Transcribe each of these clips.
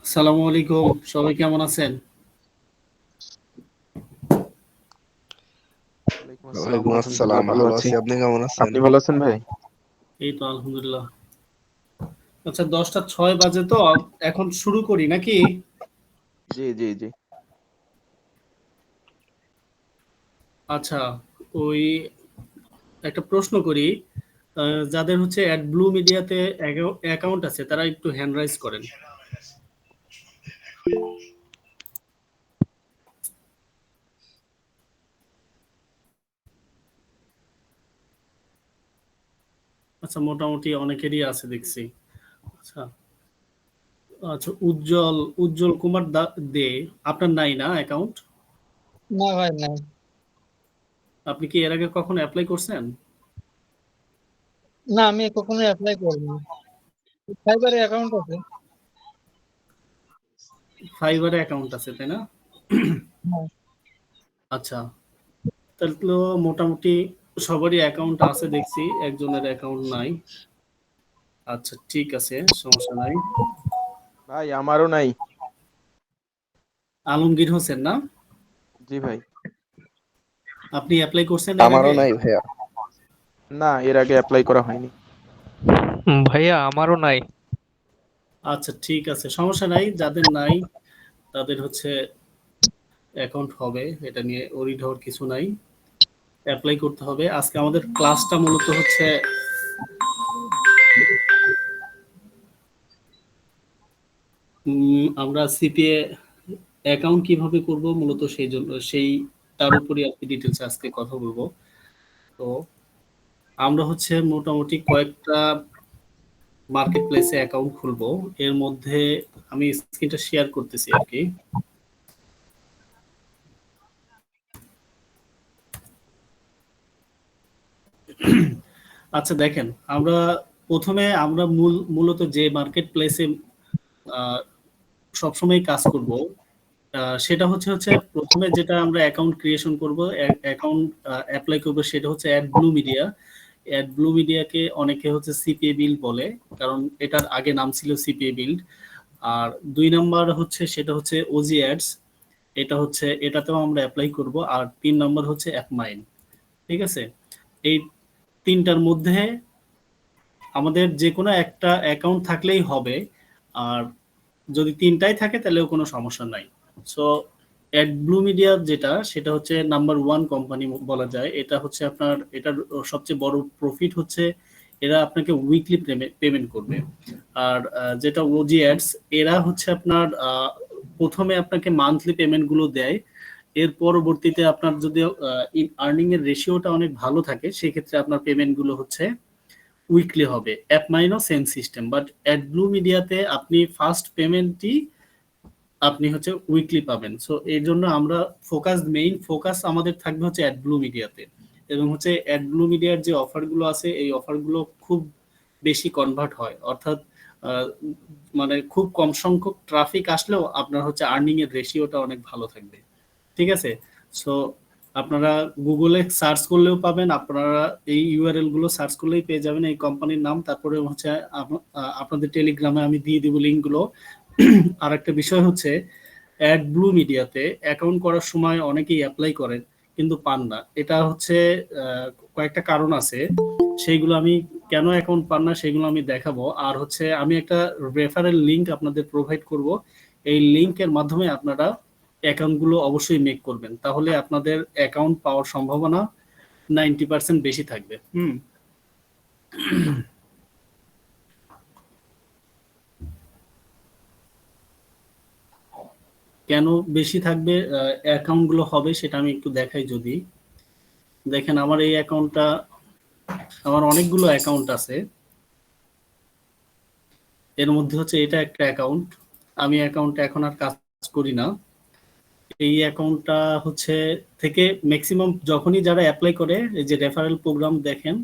আসসালামু আলাইকুম, সবাই কেমন আছেন? ওয়ালাইকুম আসসালাম, ওয়ালাইকুম আলহামদুলিল্লাহ আসসালাম, ভালো ভালো আছি। আছি। আপনি কেমন আছেন? আপনি ভালো আছেন ভাই? এই তো আলহামদুলিল্লাহ। আচ্ছা, 10টা 6 বাজে তো এখন শুরু করি নাকি? জি জি জি। আচ্ছা, ওই একটা প্রশ্ন করি। যাদের হচ্ছে অ্যাড ব্লু মিডিয়াতে অ্যাকাউন্ট আছে তারা একটু হ্যান্ড রাইজ করেন। আচ্ছা, মোটামুটি অনেকেরই আছে দেখছি। আচ্ছা। আচ্ছা, উজ্জ্বল উজ্জ্বল কুমার দে, আপনার নাই না অ্যাকাউন্ট? না ভাই নাই। আপনি কি এর আগে কখনো অ্যাপ্লাই করছেন? না, আমি কখনো অ্যাপ্লাই করিনি। ফাইবারে অ্যাকাউন্ট আছে। ফাইবারে অ্যাকাউন্ট আছে তাই না? হ্যাঁ। আচ্ছা, তাহলে তো মোটামুটি সবারই অ্যাকাউন্ট আছে দেখছি, একজনের অ্যাকাউন্ট নাই। আচ্ছা, ঠিক আছে, সমস্যা নাই। ভাই আমারও নাই। আলমগীর হোসেন না? জি ভাই। আপনি অ্যাপ্লাই করছেন এর আমারও আগে? নাই ভাইয়া। না, এর আগে অ্যাপ্লাই করা হয়নি। ভাইয়া আমারও নাই। আচ্ছা, ঠিক আছে, সমস্যা নাই। যাদের নাই তাদের হচ্ছে অ্যাকাউন্ট হবে, এটা নিয়ে ওরিড হওয়ার কিছু নাই। অ্যাপ্লাই করতে হবে। আজকে আমাদের ক্লাসটা মূলত হচ্ছে আমরা সিপিএ অ্যাকাউন্ট কিভাবে করব মূলত সেই জন্য তার উপরই আর কি ডিটেলস আজকে কথা বলবো। তো আমরা হচ্ছে মোটামুটি কয়েকটা মার্কেট প্লেসে অ্যাকাউন্ট খুলবো। এর মধ্যে আমি স্ক্রিনটা শেয়ার করতেছি আর কি। আচ্ছা, দেখেন, আমরা প্রথমে মূলত যে মার্কেট প্লেসে সবসময় কাজ করব, সেটা হচ্ছে প্রথমে যেটা আমরা অ্যাকাউন্ট ক্রিয়েশন করব, অ্যাকাউন্ট অ্যাপ্লাই করব, সেটা হচ্ছে ad blue media. Ad blue মিডিয়াকে অনেকে হচ্ছে সিপিএ বিল্ড বলে, কারণ এটার আগে নাম ছিল সিপিএ বিল্ড। আর 2 নাম্বার হচ্ছে সেটা হচ্ছে ওজি অ্যাডস, এটাতেও আমরা অ্যাপ্লাই করব। আর 3 নাম্বার হচ্ছে অ্যাপমাইন। ঠিক আছে, এই তিনটার মধ্যে আমাদের যে কোনো একটা অ্যাকাউন্ট থাকলেই হবে। আর যদি তিনটাই থাকে তাহলেও কোনো সমস্যা নাই। সো অ্যাড ব্লু মিডিয়া যেটা, সেটা হচ্ছে নাম্বার 1 কোম্পানি বলা যায়। এটা হচ্ছে আপনার, এটার সবচেয়ে বড় প্রফিট হচ্ছে এরা আপনাকে উইকলি পেমেন্ট করবে। আর যেটা ওজি অ্যাডস, এরা হচ্ছে আপনার প্রথমে আপনাকে মান্থলি পেমেন্ট গুলো দেয়। এর পরবর্তীতে আপনার যদি আর্নিং এর রেশিওটা অনেক ভালো থাকে, সেক্ষেত্রে আপনার পেমেন্ট গুলো হচ্ছে উইকলি হবে। অ্যাপ মাইনও same system, but ad blue মিডিয়াতে আপনি ফার্স্ট পেমেন্টই আপনি হচ্ছে উইকলি পাবেন। সো এই জন্য আমরা মেইন ফোকাস আমাদের থাকবে হচ্ছে অ্যাড ব্লু মিডিয়াতে। এবং হচ্ছে অ্যাড ব্লু মিডিয়ার যে অফারগুলো আছে, এই অফারগুলো খুব বেশি কনভার্ট হয়, অর্থাৎ আহ, মানে খুব কম সংখ্যক ট্রাফিক আসলেও আপনার হচ্ছে আর্নিং এর রেশিওটা অনেক ভালো থাকবে। ঠিক আছে। সো আপনারা গুগলে সার্চ করলেও পাবেন, আপনারা এই ইউআরএল গুলো সার্চ করলেই পেয়ে যাবেন এই কোম্পানির নাম। তারপরে হচ্ছে আপনাদের টেলিগ্রামে আমি দিয়ে দিব লিঙ্ক গুলো। আর একটা বিষয় হচ্ছে, অ্যাড ব্লু মিডিয়াতে অ্যাকাউন্ট করার সময় অনেকেই অ্যাপ্লাই করেন কিন্তু পান না। এটা হচ্ছে কয়েকটা কারণ আছে, সেইগুলো আমি কেন অ্যাকাউন্ট পান না সেগুলো আমি দেখাবো। আর হচ্ছে আমি একটা রেফারেল লিংক আপনাদের প্রোভাইড করব। এই লিংকের মাধ্যমে আপনারা অ্যাকাউন্টগুলো অবশ্যই মেক করবেন, তাহলে আপনাদের অ্যাকাউন্ট পাওয়ার সম্ভাবনা 90% বেশি থাকবে। কেন বেশি থাকবে, অ্যাকাউন্টগুলো হবে সেটা আমি একটু দেখাই। যদি দেখেন, আমার এই অ্যাকাউন্টটা, আমার অনেকগুলো অ্যাকাউন্ট আছে। এর মধ্যে হচ্ছে এটা একটা অ্যাকাউন্ট। আমি অ্যাকাউন্টে এখন আর কাজ করি না। এই অ্যাকাউন্টটা হচ্ছে থেকে ম্যাক্সিমাম যখনই যারা অ্যাপ্লাই করে, এই যে রেফারেল প্রোগ্রাম দেখেন,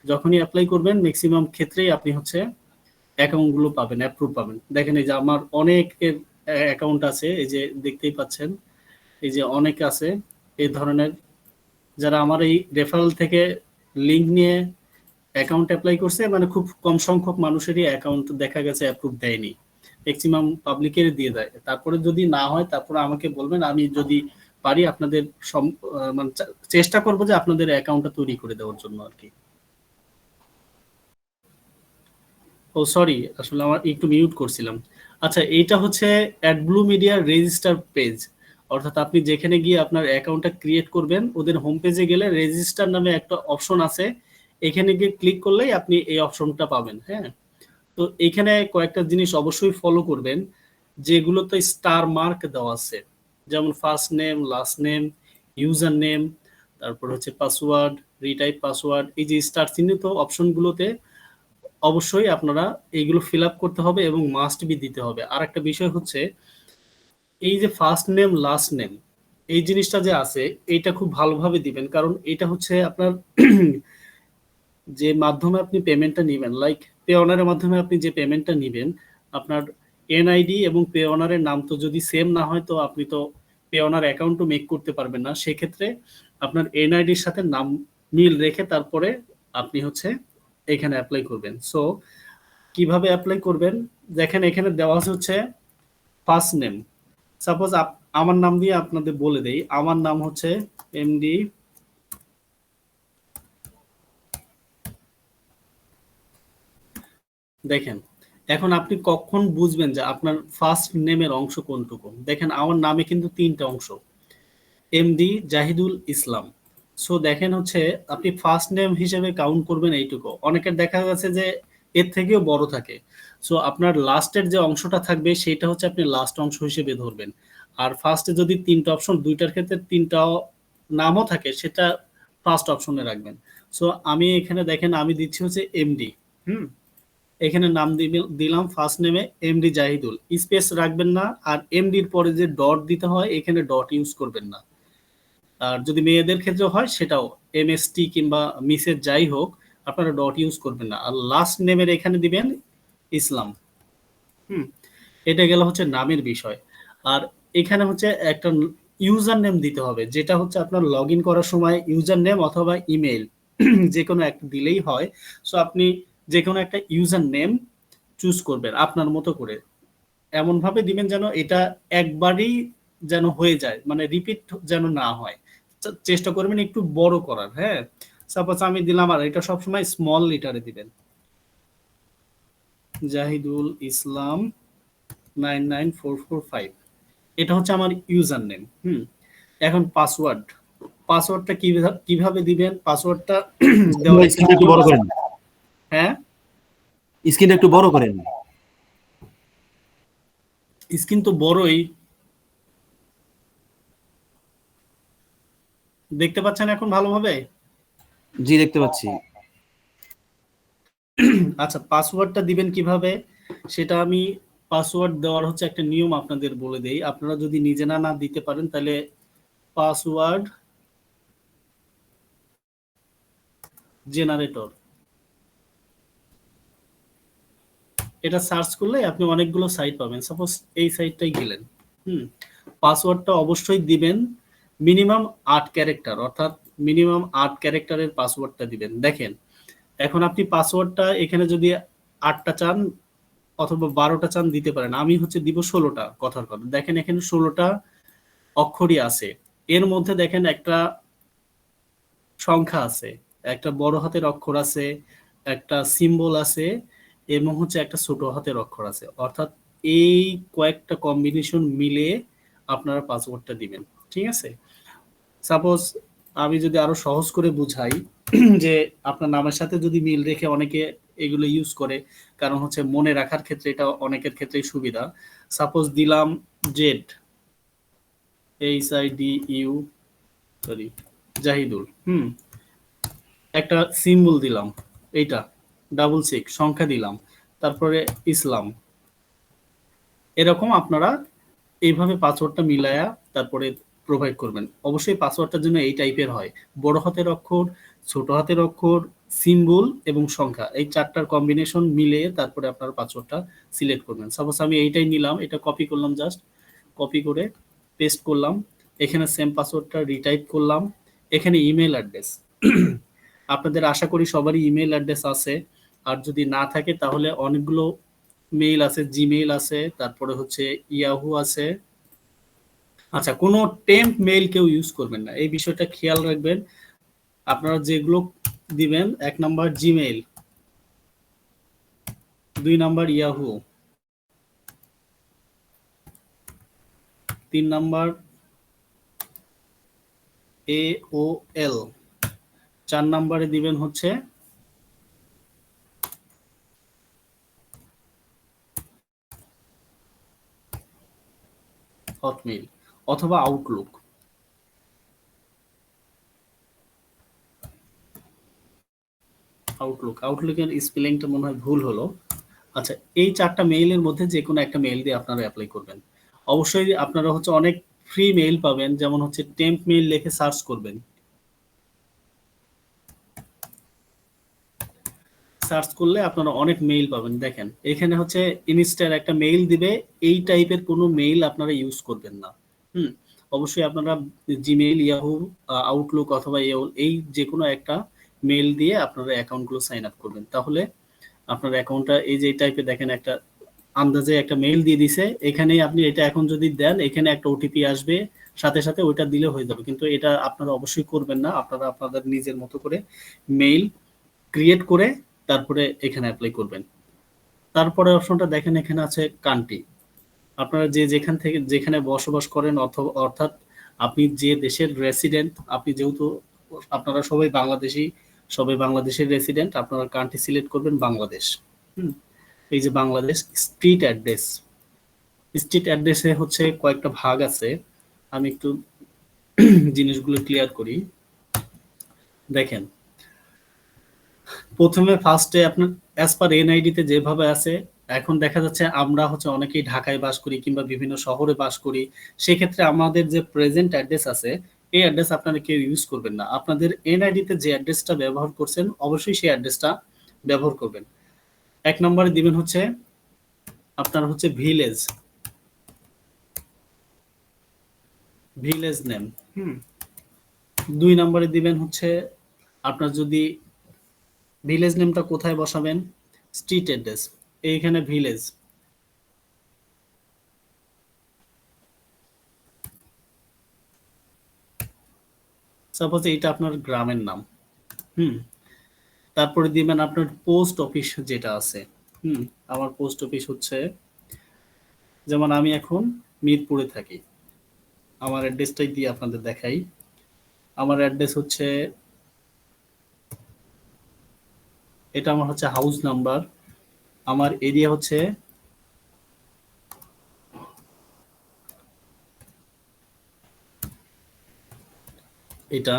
যখনই অ্যাপ্লাই করবেন ম্যাক্সিমাম ক্ষেত্রেই আপনি হচ্ছে অ্যাকাউন্ট গুলো পাবেন, অ্যাপ্রুভ পাবেন। দেখেন, এই যে আমার অনেক অ্যাকাউন্ট আছে, এই যে দেখতেই পাচ্ছেন, এই যে অনেক আছে এই ধরনের, যারা আমার এই রেফারেল থেকে লিঙ্ক নিয়ে অ্যাকাউন্ট অ্যাপ্লাই করছে। মানে খুব কম সংখ্যক মানুষেরই অ্যাকাউন্ট দেখা গেছে অ্যাপ্রুভ দেয়নি। ম্যাক্সিমাম পাবলিকের দিয়ে দেয়। তারপরে যদি না হয় তারপরে আমাকে বলবেন, আমি যদি পারি আপনাদের মানে চেষ্টা করবো যে আপনাদের অ্যাকাউন্টটা তৈরি করে দেওয়ার জন্য আর কি। ও সরি, আসলে আমার একটু মিউট করছিলাম। আচ্ছা, এইটা হচ্ছে অ্যাডব্লু মিডিয়ার রেজিস্টার পেজ, অর্থাৎ আপনি যেখানে গিয়ে আপনার অ্যাকাউন্টটা ক্রিয়েট করবেন ওদের হোম পেজে গেলে রেজিস্টার নামে একটা অপশন আছে, এখানে গিয়ে ক্লিক করলেই আপনি এই অপশনটা পাবেন। হ্যাঁ, তো এখানে কয়েকটা জিনিস অবশ্যই ফলো করবেন, যেগুলোতে স্টার মার্ক দেওয়া আছে, যেমন first name, last name, user name, তারপর হচ্ছে পাসওয়ার্ড, রিটাইপ পাসওয়ার্ড। এই যে স্টার চিহ্নিত অপশনগুলোতে অবশ্যই আপনারা এইগুলো ফিল আপ করতে হবে এবং মাস্ট বি দিতে হবে। আর একটা বিষয় হচ্ছে এই যে ফার্স্ট নেম লাস্ট নেম এই জিনিসটা যে আছে, এইটা খুব ভালোভাবে দিবেন, কারণ এটা হচ্ছে আপনার যে মাধ্যমে আপনি পেমেন্টটা নেবেন, লাইক পে অনারের মাধ্যমে আপনি যে পেমেন্টটা নেবেন, আপনার এনআইডি এবং পে অনারের নাম তো যদি সেম না হয় তো আপনি তো পে অনার অ্যাকাউন্টও মেক করতে পারবেন না। সেক্ষেত্রে আপনার এনআইডির সাথে নাম মিল রেখে তারপরে আপনি হচ্ছে এখানে অ্যাপ্লাই করবেন। সো কিভাবে অ্যাপ্লাই করবেন, দেখেন এখানে দেওয়া হচ্ছে ফার্স্ট নেম। সাপোজ আমার নাম দিয়ে আপনাদের বলে দেই, আমার নাম হচ্ছে এমডি দেখেন। এখন আপনি কখন বুঝবেন যে আপনার ফার্স্ট নেমের অংশ কোনটুকু? দেখেন আমার নামে কিন্তু 3টা অংশ, এমডি জাহিদুল ইসলাম। সো দেখেন হচ্ছে আপনি ফার্স্ট নেম হিসেবে কাউন্ট করবেন এইটুকু। অনেকের দেখা গেছে যে এর থেকেও বড় থাকে। সো আপনার লাস্টের যে অংশটা থাকবে সেটা হচ্ছে আপনি লাস্ট অংশ হিসেবে ধরবেন। আর ফার্স্টে যদি 3টা অপশন, 2টার ক্ষেত্রে 3টা নামও থাকে, সেটা ফার্স্ট অপশনে রাখবেন। সো আমি এখানে দেখেন আমি দিচ্ছি হচ্ছে এমডি। এখানে নাম দিলাম ফার্স্ট নেমে এমডি জাহিদুল, স্পেস রাখবেন না। আর এমডির পরে যে ডট দিতে হয় এখানে ডট ইউজ করবেন না। আর যদি মেয়েদের ক্ষেত্রে হয় সেটাও এমএসটি কিংবা মিসেস যাই হোক, আপনারা ডট ইউজ করবেন না। আর লাস্ট নেমের এখানে দিবেন ইসলাম। এটা গেল হচ্ছে নামের বিষয়। আর এখানে হচ্ছে একটা ইউজার নেম দিতে হবে, যেটা হচ্ছে আপনার লগ ইন করার সময় ইউজার নেম অথবা ইমেল যে কোনো একটা দিলেই হয়। সো আপনি যে কোনো একটা ইউজার নেম চুজ করবেন আপনার মতো করে, এমন ভাবে দিবেন যেন এটা একবারই যেন হয়ে যায়, মানে রিপিট যেন না হয়। চেষ্টা করবেন একটু বড় করার। হ্যাঁ, সাপোজ আমি দিলাম, আর এটা সবসময় স্মল লিটারে দিবেন, জাহিদুল ইসলাম 99445, এটা হচ্ছে আমার ইউজার নেম। এখন পাসওয়ার্ডটা কিভাবে দিবেন? পাসওয়ার্ডটা দেওয়ার স্ক্রিনটা একটু বড় করেন, হ্যাঁ স্ক্রিনটা একটু বড় করেন। স্ক্রিন তো বড়ই, দেখতে পাচ্ছেন এখন ভালোভাবে? জি দেখতে পাচ্ছি। আচ্ছা, পাসওয়ার্ডটা দিবেন কিভাবে সেটা আমি, পাসওয়ার্ড দেওয়ার হচ্ছে একটা নিয়ম আপনাদের বলে দেই। আপনারা যদি নিজে না দিতে পারেন তাহলে পাসওয়ার্ড জেনারেটর, এটা সার্চ করলে আপনি অনেকগুলো সাইট পাবেন। সাপোজ এই সাইটটাই গেলেন, পাসওয়ার্ডটা অবশ্যই দিবেন মিনিমাম 8 ক্যারেক্টার, অর্থাৎ মিনিমাম 8 ক্যারেক্টারের পাসওয়ার্ডটা দিবেন। দেখেন এখন আপনি পাসওয়ার্ডটা এখানে যদি 8টা চান অথবা 12টা চান দিতে পারেন, আমি হচ্ছে দিব 16টা। কথার কথা, দেখেন এখানে 16টা অক্ষরই আছে। এর মধ্যে দেখেন একটা সংখ্যা আছে, একটা বড় হাতের অক্ষর আছে, একটা সিম্বল আছে এবং হচ্ছে একটা ছোট হাতের অক্ষর আছে। অর্থাৎ এই কয়েকটা কম্বিনেশন মিলে আপনারা পাসওয়ার্ডটা দিবেন। ঠিক আছে, সাপোজ আমি যদি আরো সহজ করে বুঝাই যে আপনার নামের সাথে যদি মিল রেখে অনেকে এগুলো ইউজ করে, কারণ হচ্ছে মনে রাখার ক্ষেত্রে এটা অনেকের ক্ষেত্রেই সুবিধা। সাপোজ দিলাম জেড HIDU সরি জাহিদুল, একটা সিম্বল দিলাম, এইটা 66 সংখ্যা দিলাম, তারপরে ইসলাম। এরকম আপনারা এইভাবে পাসওয়ার্ডটা মিলায়া তারপরে প্রোভাইড করবেন। অবশ্যই পাসওয়ার্ডটার জন্য এই টাইপের হয়, বড় হাতের অক্ষর, ছোট হাতের অক্ষর, সিম্বল এবং সংখ্যা, এই 4টার কম্বিনেশন মিলে তারপরে আপনারা পাসওয়ার্ডটা সিলেক্ট করবেন। সাপোজ আমি এইটাই নিলাম, এটা কপি করলাম, জাস্ট কপি করে পেস্ট করলাম, এখানে সেম পাসওয়ার্ডটা রিটাইপ করলাম। এখানে ইমেল অ্যাড্রেস, আপনাদের আশা করি সবারই ইমেল অ্যাড্রেস আছে, আর যদি না থাকে তাহলে অনেকগুলো মেইল আছে, জিমেইল আছে, তারপরে হচ্ছে ইয়াহু আছে। আচ্ছা, কোনো টেম্প মেইল কেউ ইউজ করবেন না, এই বিষয়টা খেয়াল রাখবেন। আপনারা যেগুলো দিবেন, 1 number Gmail, 2 number Yahoo, 3 number AOL, 4 নাম্বারে দিবেন হচ্ছে হটমেইল অথবা আউটলুক। আউটলুকের স্পেলিংটা মনে হয় ভুল হলো। আচ্ছা, এই 4টা মেইলের মধ্যে যে কোনো একটা মেইল দিয়ে আপনারা অ্যাপ্লাই করবেন। অবশ্যই আপনারা হচ্ছে অনেক ফ্রি মেইল পাবেন, যেমন হচ্ছে টেম্প মেইল লিখে সার্চ করবেন। সার্চ করলে আপনারা অনেক মেইল পাবেন। দেখেন এখানে হচ্ছে ইনস্টার একটা মেইল দিবে, এই টাইপের কোনো মেইল আপনারা ইউজ করবেন না। অবশ্যই আপনারা জিমেইল, ইয়াহু, আউটলুক অথবা এই যে কোনো একটা মেইল দিয়ে আপনারা অ্যাকাউন্টগুলো সাইন আপ করবেন। তাহলে আপনার অ্যাকাউন্টটা এই যে টাইপের দেখেন একটা আন্দাজে একটা মেইল দিয়ে দিছে, এখানে আপনি এটা এখন যদি দেন, এখানে একটা ওটিপি আসবে, সাথে সাথে ওইটা দিলে হয়ে যাবে। কিন্তু এটা আপনারা অবশ্যই করবেন না, আপনারা আপনাদের নিজের মতো করে মেইল ক্রিয়েট করে তারপরে এখানে অ্যাপ্লাই করবেন। তারপরে অপশনটা দেখেন, এখানে আছে কান্ট্রি। আপনারা যেখান থেকে যেখানে বসবাস করেন, অর্থাৎ আপনি যে দেশের রেসিডেন্ট, আপনি যেহেতু আপনারা সবাই বাংলাদেশি, সবাই বাংলাদেশের রেসিডেন্ট, আপনারা কান্ট্রি সিলেক্ট করবেন বাংলাদেশ। এই যে বাংলাদেশ। স্ট্রিট অ্যাড্রেস, স্ট্রিট অ্যাড্রেসে হচ্ছে কয়েকটা ভাগ আছে, আমি একটু জিনিসগুলো ক্লিয়ার করি। দেখেন, প্রথমে ফার্স্টে আপনার অ্যাজ পার এনআইডি তে যেভাবে আছে, এখন দেখা যাচ্ছে আমরা হচ্ছে অনেকেই ঢাকায় বাস করি কিংবা বিভিন্ন শহরে বাস করি, সেক্ষেত্রে আমাদের যে প্রেজেন্ট অ্যাড্রেস আছে, এই অ্যাড্রেস আপনারা কেউ ইউজ করবেন না। আপনাদের এনআইডি তে যে অ্যাড্রেসটা ব্যবহার করছেন, অবশ্যই সেই অ্যাড্রেসটা ব্যবহার করবেন। 1 নম্বরে দিবেন হচ্ছে আপনার হচ্ছে ভিলেজ, ভিলেজ নেম। 2 নম্বরে দিবেন হচ্ছে আপনার যদি ভিলেজ নেমটা কোথায় বসাবেন, স্ট্রিট অ্যাড্রেস, এইখানে ভিলেজ। সাপোজ এইটা আপনার গ্রামের নাম। তারপরে দিবেন আপনার পোস্ট অফিস যেটা আছে। আমার পোস্ট অফিস হচ্ছে, যেমন আমি এখন মিরপুরে থাকি, আমার অ্যাড্রেসটাই দিয়ে আপনাদের দেখাই। আমার অ্যাড্রেস হচ্ছে, এটা আমার হচ্ছে হাউস নাম্বার, আমার এরিয়া হচ্ছে এটা।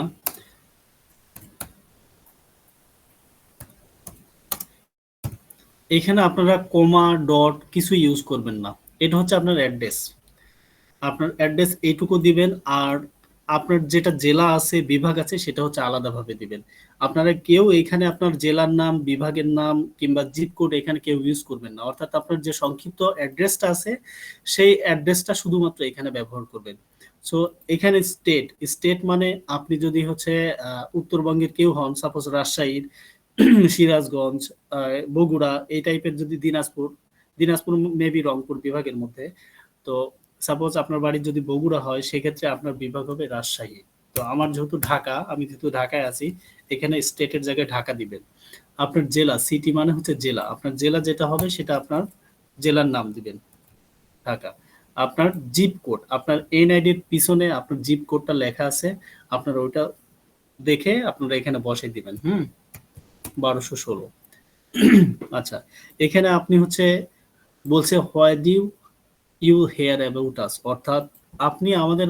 এখানে আপনারা কমা ডট কিছু ইউজ করবেন না, এটা হচ্ছে আপনার অ্যাড্রেস। আপনার অ্যাড্রেস এইটুকু দিবেন, আর আপনার যেটা জেলা আছে, বিভাগ আছে, সেটা হচ্ছে আলাদাভাবে দিবেন। আপনারা কেউ এখানে আপনার জেলার নাম, বিভাগের নাম কিংবা জিপ কোড এখানে কেউ ইউজ করবেন না। অর্থাৎ আপনার যে সংক্ষিপ্ত অ্যাড্রেসটা আছে, সেই অ্যাড্রেসটা শুধুমাত্র এখানে ব্যবহার করবেন। সো এখানে স্টেট, স্টেট মানে আপনি যদি হচ্ছে উত্তরবঙ্গের কেউ হন, সাপোজ রাজশাহীর, সিরাজগঞ্জ, বগুড়া, এই টাইপের, যদি দিনাজপুর, দিনাজপুর মেবি রংপুর বিভাগের মধ্যে, তো সাপোজ আপনার বাড়ি যদি বগুড়া হয়, সেক্ষেত্রে আপনার বিভাগ হবে রাজশাহী। তো আমার যেহেতু ঢাকা, আমি যেহেতু ঢাকায় আছি, এখানে স্টেটের জায়গায় ঢাকা দিবেন। আপনার জেলা, সিটি মানে হচ্ছে জেলা, আপনার জেলা যেটা হবে সেটা আপনার জেলার নাম দিবেন ঢাকা। আপনার জিপ কোড, আপনার এনআইডির পিছনে আপনার জিপ কোডটা লেখা আছে, আপনার ওইটা দেখে আপনারা এখানে বসাই দিবেন। 1216। আচ্ছা, এখানে আপনি হচ্ছে বলছে why do you hear about us, অর্থাৎ আপনি আমাদের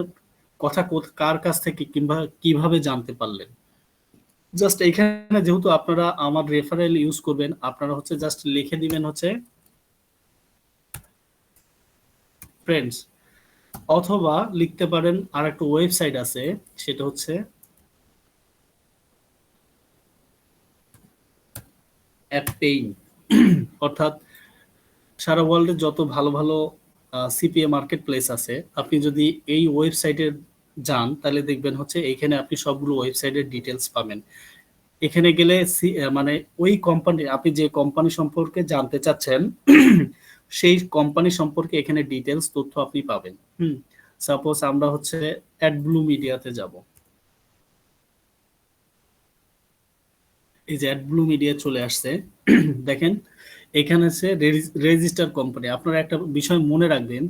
কথা কার কাছ থেকে কিংবা কিভাবে জানতে পারলেন। জাস্ট এখানে যেহেতু আপনারা আমার রেফারেল ইউজ করবেন, আপনারা হচ্ছে জাস্ট লিখে দিবেন হচ্ছে ফ্রেন্ডস, অথবা লিখতে পারেন আর একটা ওয়েবসাইট আছে, সেটা হচ্ছে অ্যাপেইন। অর্থাৎ সারা ওয়ার্ল্ডে যত ভালো ভালো সিপিএ মার্কেট প্লেস আছে, আপনি যদি এই ওয়েবসাইটে যান, তাহলে দেখবেন হচ্ছে এখানে আপনি সবগুলো ওয়েবসাইটের ডিটেলস পাবেন। এখানে গেলে মানে ওই কোম্পানি, আপনি যে কোম্পানি সম্পর্কে জানতে চাচ্ছেন, সেই কোম্পানি সম্পর্কে এখানে ডিটেলস তথ্য আপনি পাবেন। সাপোজ আমরা হচ্ছে অ্যাডব্লু মিডিয়াতে যাব। এই যে অ্যাডব্লু মিডিয়া চলে আসছে। দেখেন এখানে আছে রেজিস্টার কোম্পানি। আপনারা একটা বিষয় মনে রাখবেন,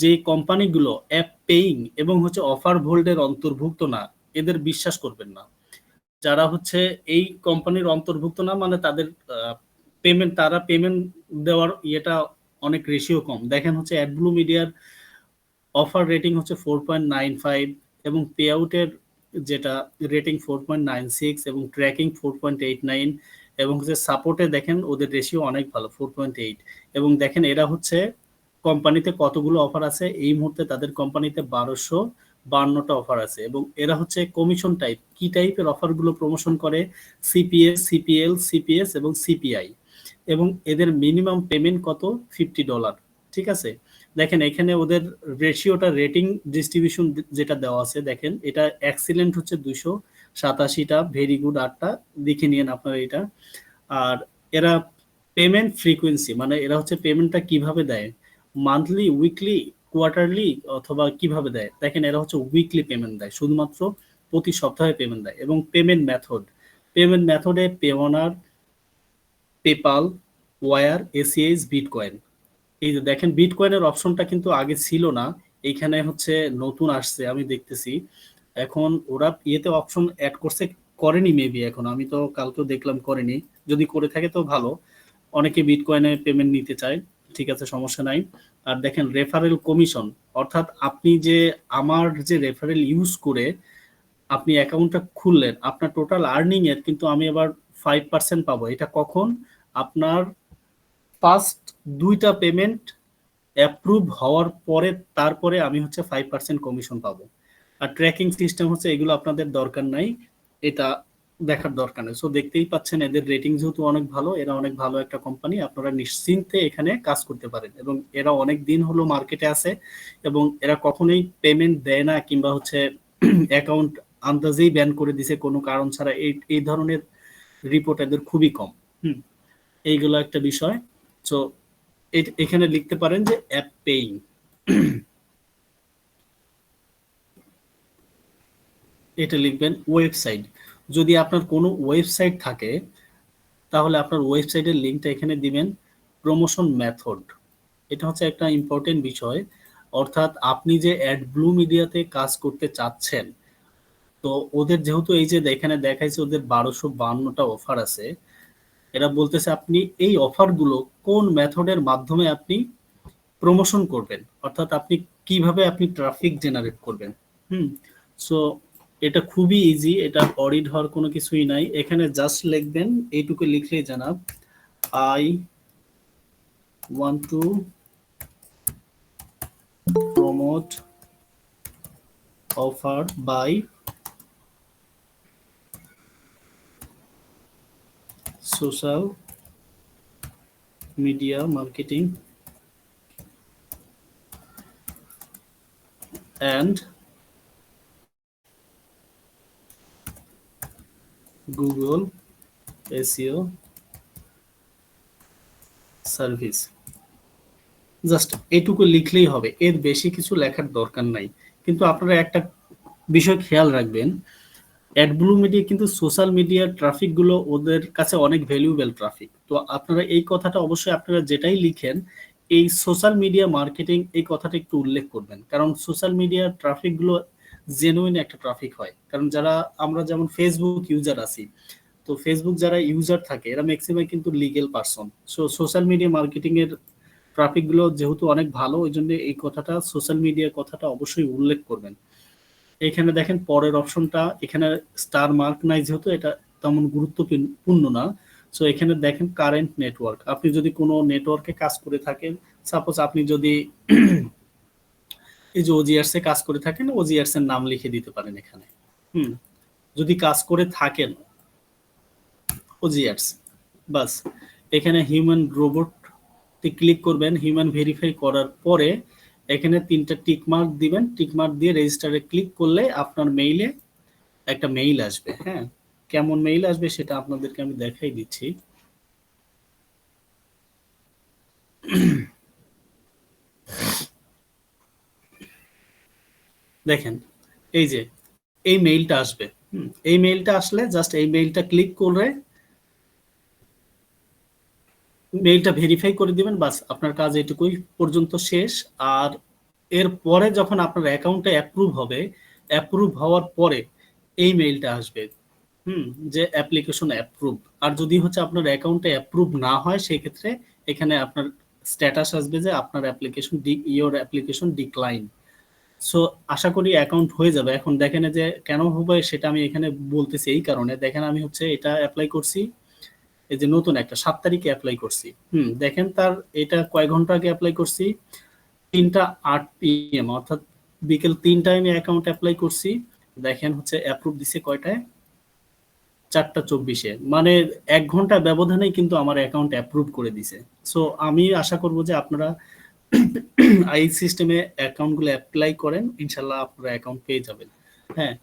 যে কোম্পানিগুলো অ্যাপ পেইং এবং হচ্ছে অফার ভোল্ডের অন্তর্ভুক্ত না, এদের বিশ্বাস করবেন না। যারা হচ্ছে এই কোম্পানির অন্তর্ভুক্ত না, মানে তাদের পেমেন্ট দেওয়ার ইয়েটা অনেক রেশিও কম। দেখেন হচ্ছে অ্যাডব্লু মিডিয়ার অফার রেটিং হচ্ছে 4.95 এবং পে আউটের যেটা রেটিং 4.96 এবং ট্র্যাকিং 4.89 এবং হচ্ছে সাপোর্টে দেখেন ওদের রেশিও অনেক ভালো 4.8। এবং দেখেন এরা হচ্ছে কোম্পানিতে কতগুলো অফার আছে, এই মুহূর্তে তাদের কোম্পানিতে 1252টা অফার আছে। এবং এরা হচ্ছে কমিশন টাইপ, কি টাইপের অফারগুলো প্রমোশন করে, সিপিএস, সিপিএল, সিপিএস এবং সিপিআই। এবং এদের মিনিমাম পেমেন্ট কত, $50। ঠিক আছে, দেখেন এখানে ওদের রেশিওটা, রেটিং ডিস্ট্রিবিউশন যেটা দেওয়া আছে, দেখেন এটা এক্সিলেন্ট হচ্ছে 287টা, ভেরি গুড 8টা, দেখে নিন আপনারা এটা। আর এরা পেমেন্ট ফ্রিকোয়েন্সি, মানে এরা হচ্ছে পেমেন্টটা কিভাবে দেয়, মান্থলি, উইকলি, কোয়ার্টারলি অথবা কিভাবে দেয়, দেখেন এরা হচ্ছে উইকলি পেমেন্ট দেয়, শুধুমাত্র প্রতি সপ্তাহে পেমেন্ট দেয়। এবং পেমেন্ট মেথডে Payoneer, PayPal, wire, ACS, bitcoin. এই যে দেখেন বিটকয়েনের অপশনটা কিন্তু আগে ছিল না, এইখানে হচ্ছে নতুন আসছে, আমি দেখতেছি। এখন ওরা ইয়েতে অপশন অ্যাড করছে, করেনি মেবি, এখন আমি তো কালকেও দেখলাম করেনি, যদি করে থাকে তো ভালো। অনেকে বিটকয়েনে পেমেন্ট নিতে চায়, ঠিক আছে, সমস্যা নাই। আর দেখেন রেফারেল কমিশন, অর্থাৎ আপনি যে আমার যে রেফারেল ইউজ করে আপনি অ্যাকাউন্টটা খুললেন, আপনার টোটাল আর্নিং এর কিন্তু আমি আবার 5% পাবো। এটা কখন, আপনার ফার্স্ট 2টা পেমেন্ট অ্যাপ্রুভ হওয়ার পরে, তারপরে আমি হচ্ছে 5% কমিশন পাবো। আর ট্র্যাকিং সিস্টেম হচ্ছে এগুলো আপনাদের দরকার নাই, এটা দেখার দরকার নেই। সো দেখতেই পাচ্ছেন এদের রেটিং যেহেতু অনেক ভালো, এরা অনেক ভালো একটা কোম্পানি, আপনারা নিশ্চিন্তে এখানে কাজ করতে পারেন। এবং এরা অনেক দিন হলো মার্কেটে আছে এবং এরা কখনোই পেমেন্ট দেয় না, কিংবা হচ্ছে অ্যাকাউন্ট আন্দাজেই ব্যান করে দিছে কোনো কারণ ছাড়া, এই ধরনের রিপোর্ট এদের খুবই কম। এইগুলো একটা বিষয়। সো এখানে লিখতে পারেন যে অ্যাপ পেইং। এটা লিখবেন ওয়েবসাইট। যদি আপনার কোনো ওয়েবসাইট থাকে তাহলে আপনার ওয়েবসাইটের লিঙ্কটা এখানে দিবেন। প্রমোশন মেথড, এটা হচ্ছে একটা ইম্পর্টেন্ট বিষয়, অর্থাৎ আপনি যে অ্যাডব্লু মিডিয়াতে কাজ করতে চাচ্ছেন, তো ওদের যেহেতু এই যে এখানে দেখাইছে ওদের 1252টা অফার আছে, এরা বলতেছে আপনি এই অফারগুলো কোন মেথডের মাধ্যমে আপনি প্রমোশন করবেন, অর্থাৎ আপনি কিভাবে আপনি ট্রাফিক জেনারেট করবেন। সো এটা খুবই ইজি, এটা অডিট হওয়ার কোনো কিছুই নাই। এখানে জাস্ট লিখবেন, এইটুকু লিখলেই জানাব, I want to promote offer by social media marketing and Google SEO service. Just এটুকু লিখলেই হবে, এর বেশি কিছু লেখার দরকার নাই। কিন্তু আপনারা একটা বিষয় খেয়াল রাখবেন, অ্যাডব্লু মিডিয়া কিন্তু সোশ্যাল মিডিয়া ট্রাফিক গুলো ওদের কাছে অনেক ভ্যালুয়েবল ট্রাফিক। তো আপনারা এই কথাটা অবশ্যই আপনারা যেটাই লিখেন, এই সোশ্যাল মিডিয়া মার্কেটিং এই কথাটা একটু উল্লেখ করবেন, কারণ সোশ্যাল মিডিয়া ট্রাফিক গুলো জেনুইন একটা ট্রাফিক হয়। কারণ যারা আমরা যেমন ফেসবুক ইউজার আছি, তো ফেসবুক যারা ইউজার থাকে এরা ম্যাক্সিমাম কিন্তু legal person. So social media marketing এর ট্রাফিক গুলো যেহেতু অনেক ভালো, ওই জন্য এই কথাটা, সোশ্যাল মিডিয়া কথাটা অবশ্যই উল্লেখ করবেন। এখানে দেখেন পরের অপশনটা, এখানে স্টার মার্ক নাই যেহেতু এটা তেমন গুরুত্বপূর্ণ না। সো এখানে দেখেন কারেন্ট নেটওয়ার্ক, আপনি যদি কোনো নেটওয়ার্কে কাজ করে থাকেন, সাপোজ আপনি যদি এই যে ওজিআরস এ কাজ করে থাকেন, ওজিআরস এর নাম লিখে দিতে পারেন এখানে। যদি কাজ করে থাকেন ওজিআরস, বাস এখানে হিউম্যান রোবট ক্লিক করবেন। হিউম্যান ভেরিফাই করার পরে এখানে 3টা টিক মার্ক দিবেন, টিক মার্ক দিয়ে রেজিস্টারে ক্লিক করলে আপনার মেইলে একটা মেইল আসবে। হ্যাঁ, কেমন মেইল আসবে সেটা আপনাদেরকে আমি দেখাই দিচ্ছি। দেখেন এই যে এই মেইলটা আসবে, এই মেইলটা আসলে জাস্ট এই মেইলটা ক্লিক করে মেইলটা ভেরিফাই করে দিবেন, বাস আপনার কাজ এটুকুই পর্যন্ত শেষ। আর এর পরে যখন আপনার অ্যাকাউন্টে অ্যাপ্রুভ হবে, অ্যাপ্রুভ হওয়ার পরে এই মেইলটা আসবে যে অ্যাপ্লিকেশন অ্যাপ্রুভ। আর যদি হচ্ছে আপনার অ্যাকাউন্টে অ্যাপ্রুভ না হয় সেই ক্ষেত্রে এখানে আপনার স্ট্যাটাস আসবে যে আপনার application your application decline. So আশা করি অ্যাকাউন্ট হয়ে যাবে। এখন দেখেন যে কেন হবে সেটা আমি এখানে বলতেছি এই কারণে, দেখেন আমি হচ্ছে এটা অ্যাপ্লাই করছি, এই যে নতুন একটা 7 তারিখে অ্যাপ্লাই করছি। দেখেন তার এটা কয় ঘন্টা আগে অ্যাপ্লাই করছি, 3:08 PM, অর্থাৎ বিকেল 3টায় আমি অ্যাকাউন্ট অ্যাপ্লাই করছি। দেখেন হচ্ছে অ্যাপ্রুভ দিছে কয়টায়, 4:24-এ, মানে 1 ঘন্টা ব্যবধানেই কিন্তু আমার অ্যাকাউন্ট অ্যাপ্রুভ করে দিছে। সো আমি আশা করব যে আপনারা এই সিস্টেমে অ্যাকাউন্টগুলো অ্যাপ্লাই করেন, ইনশাল্লাহ আপনারা অ্যাকাউন্ট পেয়ে যাবেন। হ্যাঁ,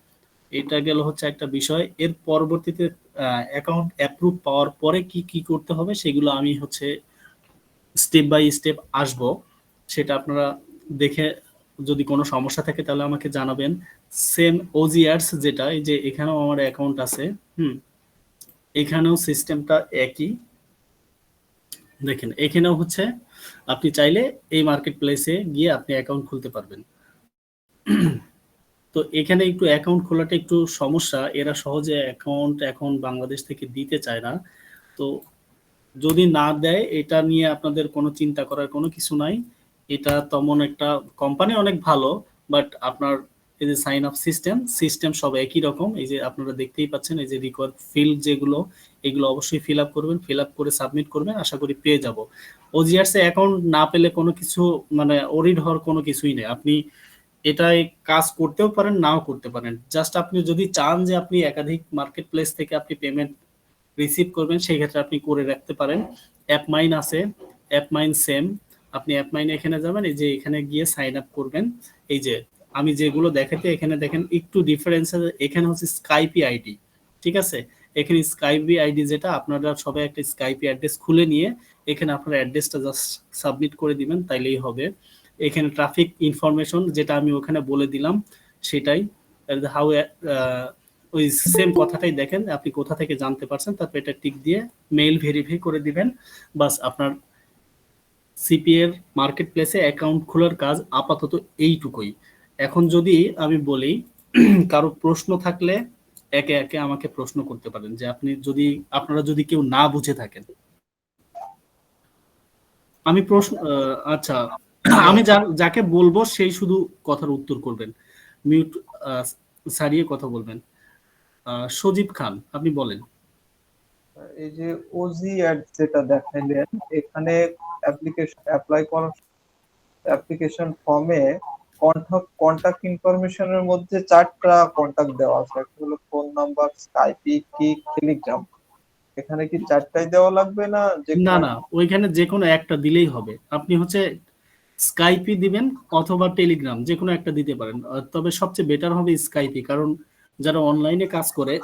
এটা গেল হচ্ছে একটা বিষয়। এর পরবর্তীতে অ্যাকাউন্ট অ্যাপ্রুভ পাওয়ার পরে কি কি করতে হবে সেগুলো আমি হচ্ছে স্টেপ বাই স্টেপ আসব, সেটা আপনারা দেখে যদি কোনো সমস্যা থাকে তাহলে আমাকে জানাবেন। সেম ওজিআরস যেটা, এই যে এখানেও আমার অ্যাকাউন্ট আছে, এখানেও সিস্টেমটা একই। দেখেন এখানেও হচ্ছে আপনি চাইলে এই মার্কেট প্লেসে গিয়ে আপনি অ্যাকাউন্ট খুলতে পারবেন। তো এখানে একটু অ্যাকাউন্ট খোলাটা একটু সমস্যা, এরা সহজে অ্যাকাউন্ট এখন বাংলাদেশ থেকে দিতে চায় না। তো যদি না দেয় এটা নিয়ে আপনাদের কোনো চিন্তা করার কোনো কিছু নাই। এটা তেমন একটা কোম্পানি অনেক ভালো, বাট আপনার এই যে সাইন আপ সিস্টেম সব একই রকম। এই যে আপনারা দেখতেই পাচ্ছেন, এই যে রিকোয়ার্ড ফিল্ড যেগুলো, এগুলো অবশ্যই ফিল আপ করবেন, ফিল আপ করে সাবমিট করবেন, আশা করি পেয়ে যাব। ওজিআরস এ অ্যাকাউন্ট না পেলে কোনো কিছু মানে ওরিড হওয়ার কোনো কিছুই নেই। আপনি এটাই কাজ করতেও পারেন, নাও করতে পারেন। জাস্ট আপনি যদি চান যে আপনি একাধিক মার্কেট প্লেস থেকে আপনি পেমেন্ট রিসিভ করবেন, সেই ক্ষেত্রে আপনি করে রাখতে পারেন। অ্যাপমাইন আছে, অ্যাপমাইন সেম, আপনি অ্যাপমাইনে এখানে যাবেন, এই যে এখানে গিয়ে সাইন আপ করবেন। এই যে আমি যেগুলো দেখাতে, এখানে দেখেন একটু ডিফারেন্স আছে, এখানে হচ্ছে স্কাইপি আইডি, ঠিক আছে। এখানে স্কাইপি আইডি যেটা, আপনারা সবাই একটা স্কাইপি অ্যাড্রেস খুলে নিয়ে এখানে আপনার অ্যাড্রেসটা জাস্ট সাবমিট করে দিবেন, তাইলেই হবে। এখানে ট্রাফিক ইনফরমেশন যেটা আমি ওখানে বলে দিলাম সেটাই, হাউ ওই সেম কথাটাই দেখেন আপনি কোথা থেকে জানতে পারছেন, তারপর এটা টিক দিয়ে মেইল ভেরিফাই করে দিবেন, বাস আপনার সিপিএ এর মার্কেট প্লেসে অ্যাকাউন্ট খোলার কাজ আপাতত এইটুকুই। এখন যদি আমি বলি কারো প্রশ্ন থাকলে একে একে আমাকে প্রশ্ন করতে পারেন, যে আপনি যদি আপনারা যদি কেউ না বুঝে থাকেন। আমি প্রশ্ন আচ্ছা, আমি যাকে বলবো সেই শুধু কথার উত্তর করবেন, মিউট সারিয়ে কথা বলবেন। সজীব খান, আপনি বলেন। এই যে ওজি অ্যাড যেটা দেখাইলেন, এখানে অ্যাপ্লিকেশন অ্যাপ্লাই করার অ্যাপ্লিকেশন ফর্মে কন্টাক্ট ইনফরমেশনের মধ্যে 4টা কন্টাক্ট দেওয়া আছে, একটা হলো ফোন নাম্বার, স্কাইপি, কি টেলিগ্রাম। এখানে কি 4টাই দেওয়া লাগবে না? না না, ওইখানে যে কোনো একটা দিলেই হবে। আপনি হচ্ছে স্কাইপি দিবেন অথবা টেলিগ্রাম, যে কোনো একটা দিতে পারেন। তবে সবচেয়ে বেটার হবে স্কাইপি, কারণ যারা অনলাইনে কাজ করে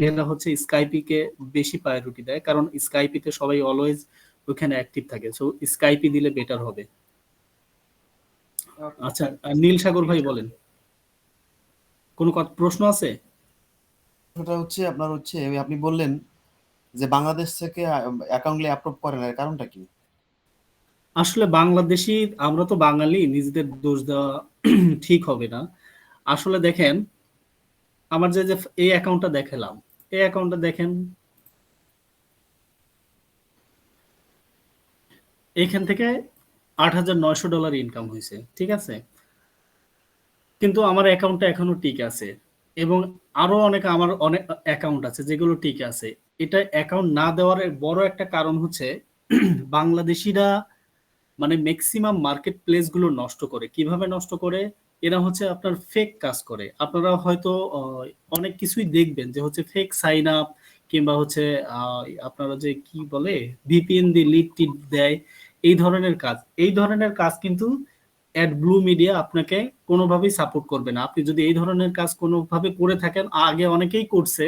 এরা হচ্ছে স্কাইপিকে বেশি প্রায়োরিটি দেয়, কারণ স্কাইপিতে সবাই অলওয়েজ ওখানে অ্যাক্টিভ থাকে। সো স্কাইপি দিলে বেটার হবে। আচ্ছা, নীল সাগর ভাই বলেন, কোনো প্রশ্ন আছে? সেটা হচ্ছে আপনার হচ্ছে আপনি বললেন যে বাংলাদেশ থেকে অ্যাকাউন্টলি অ্যাপ্রুভ করে না, এর কারণটা কি? আসলে বাংলাদেশি, আমরা তো বাঙালি, নিজেদের দোষ দেওয়া ঠিক হবে না। আসলে দেখেন আমার যে যে এই অ্যাকাউন্টটা দেখালাম, এই অ্যাকাউন্টটা দেখেন, এখান থেকে $8,900 ইনকাম হয়েছে, ঠিক আছে। কিন্তু আমার অ্যাকাউন্টটা এখনো ঠিক আছে, এবং আরো আমার অনেক অ্যাকাউন্ট আছে যেগুলো ঠিক আছে। এটা অ্যাকাউন্ট না দেওয়ার বড় একটা কারণ হচ্ছে বাংলাদেশিরা মানে ম্যাক্সিমাম মার্কেট প্লেস গুলো নষ্ট করে। কিভাবে নষ্ট করে? এরা হচ্ছে আপনার ফেক কাজ করে। আপনারা হয়তো অনেক কিছুই দেখবেন যে হচ্ছে ফেক সাইন আপ, কিংবা হচ্ছে আপনারা যে কি বলে ভিপিএন দিয়ে লিড টিড দেয়, এই ধরনের কাজ কিন্তু ব্লু মিডিয়া আপনাকে কোনোভাবেই সাপোর্ট করবে না। আপনি যদি এই ধরনের কাজ কোনোভাবে করে থাকেন, আগে অনেকেই করছে,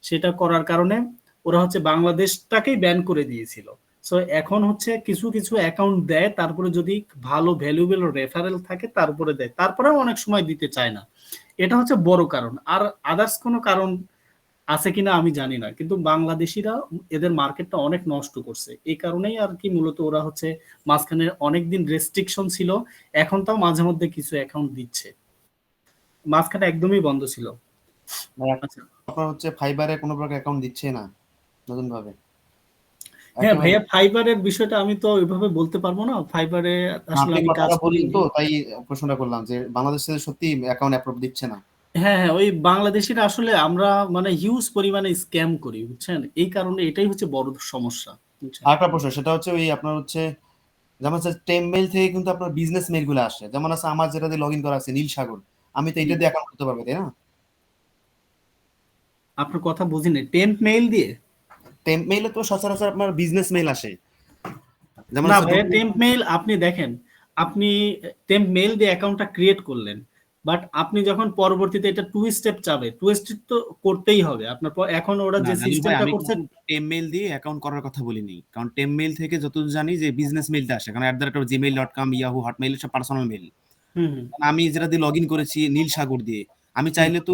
সেটা করার কারণে ওরা হচ্ছে বাংলাদেশটাকেই ব্যান করে দিয়েছিল। সো এখন হচ্ছে কিছু কিছু অ্যাকাউন্ট দেয়, তারপরে যদি ভালো ভ্যালুয়েবল রেফারেল থাকে তারপরে দেয়, তারপরেও অনেক সময় দিতে চায় না। এটা হচ্ছে বড় কারণ। আর আদার্স কোনো কারণ আছে কিনা আমি জানি না, কিন্তু বাংলাদেশিরা এদের মার্কেটটা অনেক নষ্ট করছে। এই কারণেই আর কি মূলত ওরা হচ্ছে মাঝখানে অনেকদিন রেস্ট্রিকশন ছিল, এখন তাও মাঝে মধ্যে কিছু অ্যাকাউন্ট দিচ্ছে, মাঝখানে একদমই বন্ধ ছিল। মানে আচ্ছা, আপনার হচ্ছে ফাইবারে কোনো প্রকার অ্যাকাউন্ট দিচ্ছে না নতুন ভাবে হ্যাঁ একেবারে? ভাইয়া, ফাইবারের বিষয়টা আমি তো ওইভাবে বলতে পারবো না, ফাইবারে আসলে আপনি আমি কাজ কথাটা বললেন করিনি। তো তাই প্রশ্নটা করলাম যে বাংলাদেশে সত্যি অ্যাকাউন্ট অ্যাপ্রুভ দিচ্ছে না। হ্যাঁ হ্যাঁ, ওই বাংলাদেশিরা আসলে আমরা মানে হিউজ পরিমাণে স্ক্যাম করি, বুঝছেন, এই কারণে এটাই হচ্ছে বড় সমস্যা, বুঝছেন। আরেকটা প্রশ্ন, সেটা হচ্ছে ওই আপনার হচ্ছে যেমন হচ্ছে টেম মেইল থেকে কিন্তু আপনার বিজনেস মেইল গুলো আসে, যেমন আছে আমার যেটা দিয়ে লগ ইন করা আছে নীল সাগর, আমি তো এটা দিয়ে অ্যাকাউন্ট করতে পারবো তাই না? আপনার কথা বুঝিনি, টেম্প মেইল দিয়ে? টেম মেইলে তো সচরাচর আপনার বিজনেস মেইল আসে, যেমন না হচ্ছে ভাইয়া, টেম্প মেইল আপনি দেখেন, আপনি টেম্প মেইল দিয়ে অ্যাকাউন্টটা ক্রিয়েট করলেন, বাট আপনি যখন পরবর্তীতে এটা টু স্টেপ চাবে, টু স্টেপ তো করতেই হবে আপনার। এখন ওরা না যে জালিল ভাই, সিস্টেমটা আমি করছে, কিন্তু টেম মেইল দিয়ে অ্যাকাউন্ট করার কথা বলিনি, কারণ টেম মেইল থেকে যতদূর জানি যে বিজনেস মেইলটা আসে, কারণ @gmail.com, ইয়াহু, হটমেইল সব পার্সোনাল মেইল। হুম হুম, আমি যেটা দিয়ে লগ ইন করেছি নীল সাগর দিয়ে, আমি হুম। চাইলে তো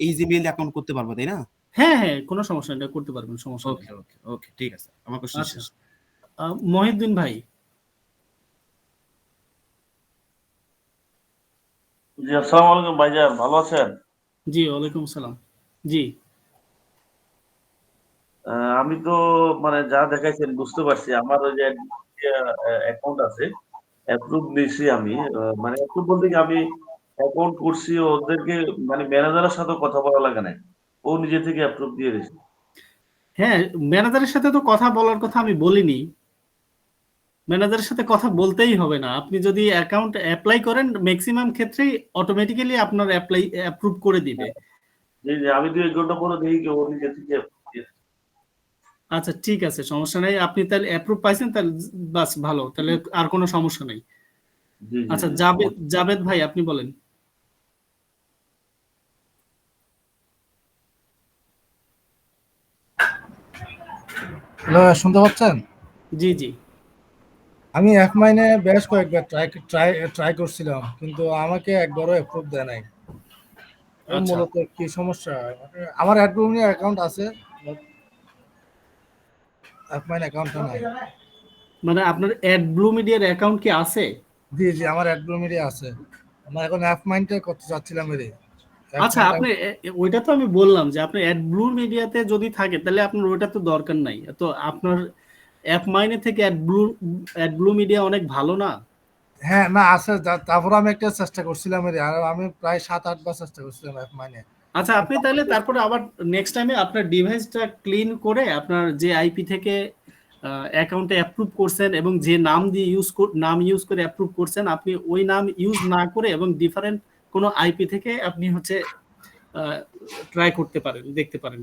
এই জিমেইল অ্যাকাউন্ট করতে পারবো, তাই না? হ্যাঁ হ্যাঁ, কোনো সমস্যা নেই, এটা করতে পারবেন, সমস্যা নেই। ওকে ওকে ওকে, ঠিক আছে, আমার কোশ্চেন আচ্ছা, শেষ। মহিউদ্দিন ভাই। জি, আসসালামু আলাইকুম ভাইজান, ভালো আছেন? জি, ওয়ালাইকুম সালাম। জি আমি তো মানে যা দেখাইছেন বুঝতে পারছি। আমার ওই যে অ্যাকাউন্ট আছে, অ্যাপ্রুভ নিয়েছি আমি। মানে অ্যাপ্রুভ বলতে কি, আমি অ্যাকাউন্ট করছি ওদেরকে, মানে ম্যানেজারের সাথে কথা বলা লাগে না, ও নিজে থেকে অ্যাপ্রুভ দিয়ে দিয়েছে। হ্যাঁ, ম্যানেজারের সাথে তো কথা বলার কথা আমি বলিনি, ম্যানেজারের সাথে কথা বলতেই হবে না। আপনি যদি অ্যাকাউন্ট অ্যাপ্লাই করেন, ম্যাক্সিমাম ক্ষেত্রেই অটোমেটিক্যালি আপনার অ্যাপ্রুভ করে দিবে। জি জি, আমি 2-1 ঘন্টা পরে দেখি কি ও নিজে থেকে approve দিয়েছে। আচ্ছা ঠিক আছে, সমস্যা নাই, আপনি তাহলে অ্যাপ্রুভ পাইছেন, তাহলে বাস ভালো, তাহলে আর কোনো সমস্যা নেই। জি জি আচ্ছা, জি, জাবেদ জাবেদ ভাই আপনি বলেন। হ্যালো, শুনতে পাচ্ছেন? জি জি। আমি এক মাইনে বেশ কয়েকবার ট্রাই ট্রাই ট্রাই করছিলাম, কিন্তু আমাকে একবারও অ্যাপ্রুভ দেয় নাই। এই আচ্ছা, মূলত কি সমস্যা? মানে আমার অ্যাডমিন অ্যাকাউন্ট আছে, বাট এক মাইনে অ্যাকাউন্টটা নাই। মানে আপনার অ্যাড ব্লু মিডিয়ার অ্যাকাউন্ট কি আছে? জি জি, আমার অ্যাডমিন আছে। আমার এখন অ্যাপ মাইন্ডটা করতে চাচ্ছিলাম অ্যাপ আচ্ছা, মাইন্ড। আপনি ওইটা তো আমি বললাম যে আপনি অ্যাড ব্লু মিডিয়াতে যদি থাকে তাহলে আপনার ওইটা তো দরকার নাই, তো আপনার অ্যাপ মাইনে থেকে অ্যাড ব্লু মিডিয়া অনেক ভালো না? হ্যাঁ, না আছে, তারপর আমি একটা চেষ্টা করছিলাম আর আমি প্রায় 7-8 বার চেষ্টা করছিলাম অ্যাপ মাইনে। আচ্ছা, আপনি তাহলে তারপরে আবার নেক্সট টাইমে আপনার ডিভাইসটা ক্লিন করে আপনার যে আইপি থেকে অ্যাকাউন্টে অ্যাপ্রুভ করছেন এবং যে নাম দিয়ে নাম ইউজ করে অ্যাপ্রুভ করছেন, আপনি ওই নাম ইউজ না করে এবং ডিফারেন্ট কোনো আইপি থেকে আপনি হচ্ছে ট্রাই করতে পারেন, দেখতে পারেন